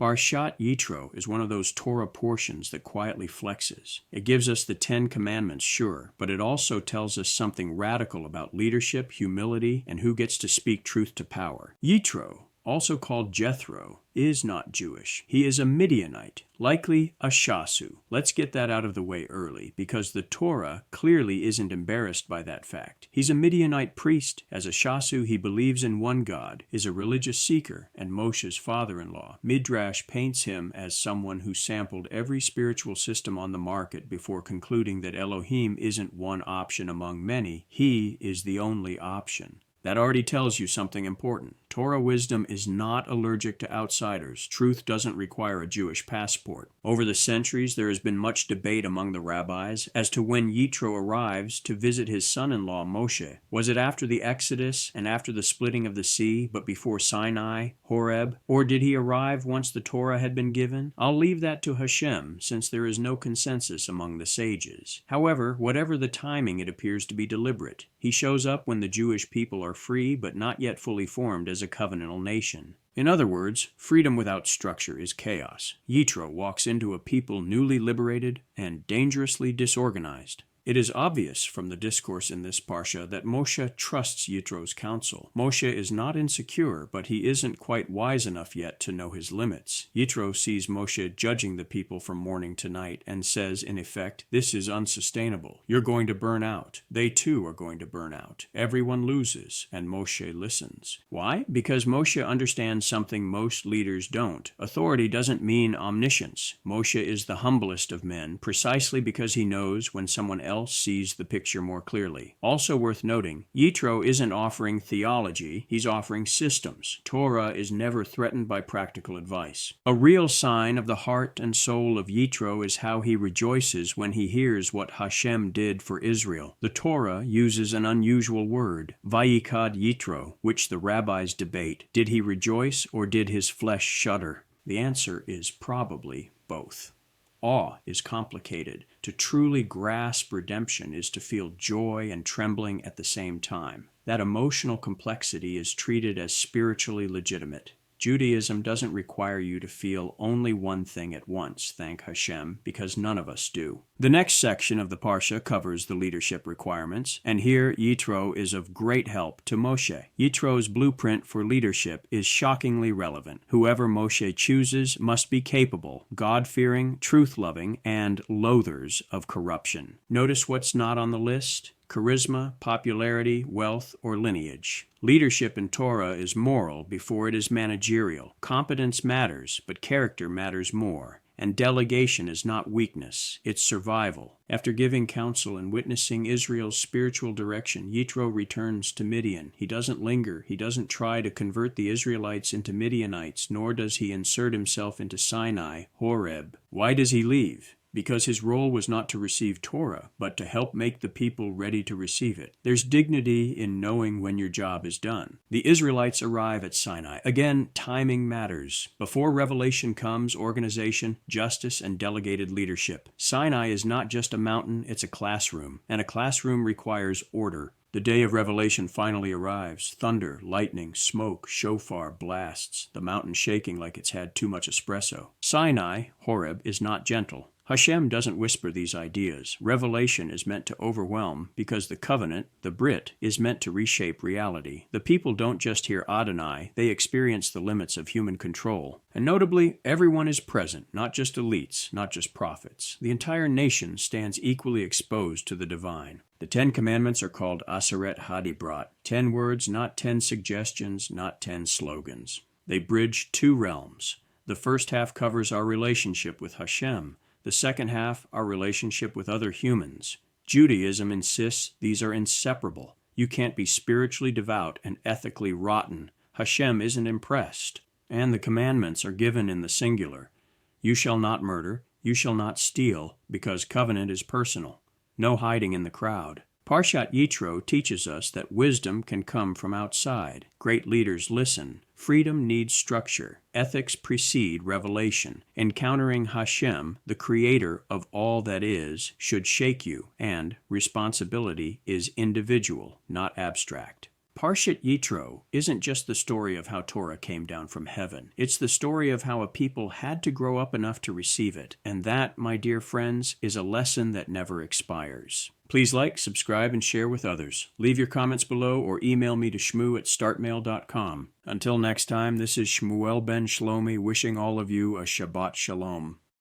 Parshat Yitro is one of those Torah portions that quietly flexes. It gives us the 10 Commandments, sure, but it also tells us something radical about leadership, humility, and who gets to speak truth to power. Yitro, also called Jethro, is not Jewish. He is a Midianite, likely a Shasu. Let's get that out of the way early, because the Torah clearly isn't embarrassed by that fact. He's a Midianite priest. As a Shasu, he believes in one God, is a religious seeker, and Moshe's father-in-law. Midrash paints him as someone who sampled every spiritual system on the market before concluding that Elohim isn't one option among many. He is the only option. That already tells you something important. Torah wisdom is not allergic to outsiders. Truth doesn't require a Jewish passport. Over the centuries, there has been much debate among the rabbis as to when Yitro arrives to visit his son-in-law Moshe. Was it after the Exodus and after the splitting of the sea, but before Sinai, Horeb? Or did he arrive once the Torah had been given? I'll leave that to Hashem, since there is no consensus among the sages. However, whatever the timing, it appears to be deliberate. He shows up when the Jewish people are free but not yet fully formed as a covenantal nation. In other words, freedom without structure is chaos. Yitro walks into a people newly liberated and dangerously disorganized. It is obvious from the discourse in this parsha that Moshe trusts Yitro's counsel. Moshe is not insecure, but he isn't quite wise enough yet to know his limits. Yitro sees Moshe judging the people from morning to night and says, in effect, "This is unsustainable. You're going to burn out. They too are going to burn out. Everyone loses." And Moshe listens. Why? Because Moshe understands something most leaders don't. Authority doesn't mean omniscience. Moshe is the humblest of men, precisely because he knows when someone else sees the picture more clearly. Also worth noting, Yitro isn't offering theology, he's offering systems. Torah is never threatened by practical advice. A real sign of the heart and soul of Yitro is how he rejoices when he hears what Hashem did for Israel. The Torah uses an unusual word, vayikad Yitro, which the rabbis debate. Did he rejoice or did his flesh shudder? The answer is probably both. Awe is complicated. To truly grasp redemption is to feel joy and trembling at the same time. That emotional complexity is treated as spiritually legitimate. Judaism doesn't require you to feel only one thing at once, thank Hashem, because none of us do. The next section of the Parsha covers the leadership requirements, and here Yitro is of great help to Moshe. Yitro's blueprint for leadership is shockingly relevant. Whoever Moshe chooses must be capable, God-fearing, truth-loving, and loathers of corruption. Notice what's not on the list? Charisma, popularity, wealth, or lineage. Leadership in Torah is moral before it is managerial. Competence matters, but character matters more. And delegation is not weakness, it's survival. After giving counsel and witnessing Israel's spiritual direction, Yitro returns to Midian. He doesn't linger. He doesn't try to convert the Israelites into Midianites, nor does he insert himself into Sinai, Horeb. Why does he leave? Because his role was not to receive Torah, but to help make the people ready to receive it. There's dignity in knowing when your job is done. The Israelites arrive at Sinai. Again, timing matters. Before revelation comes, organization, justice, and delegated leadership. Sinai is not just a mountain, it's a classroom. And a classroom requires order. The day of revelation finally arrives. Thunder, lightning, smoke, shofar, blasts, the mountain shaking like it's had too much espresso. Sinai, Horeb, is not gentle. Hashem doesn't whisper these ideas. Revelation is meant to overwhelm because the covenant, the Brit, is meant to reshape reality. The people don't just hear Adonai, they experience the limits of human control. And notably, everyone is present, not just elites, not just prophets. The entire nation stands equally exposed to the divine. The 10 Commandments are called Aseret Hadibrat, 10 words, not 10 suggestions, not 10 slogans. They bridge two realms. The first half covers our relationship with Hashem. The second half, our relationship with other humans. Judaism insists these are inseparable. You can't be spiritually devout and ethically rotten. Hashem isn't impressed. And the commandments are given in the singular. You shall not murder. You shall not steal, because covenant is personal. No hiding in the crowd. Parshat Yitro teaches us that wisdom can come from outside. Great leaders listen. Freedom needs structure. Ethics precede revelation. Encountering Hashem, the creator of all that is, should shake you, and responsibility is individual, not abstract. Parshat Yitro isn't just the story of how Torah came down from heaven. It's the story of how a people had to grow up enough to receive it. And that, my dear friends, is a lesson that never expires. Please like, subscribe, and share with others. Leave your comments below or email me to shmu@startmail.com. Until next time, this is Shmuel ben Shlomi wishing all of you a Shabbat Shalom.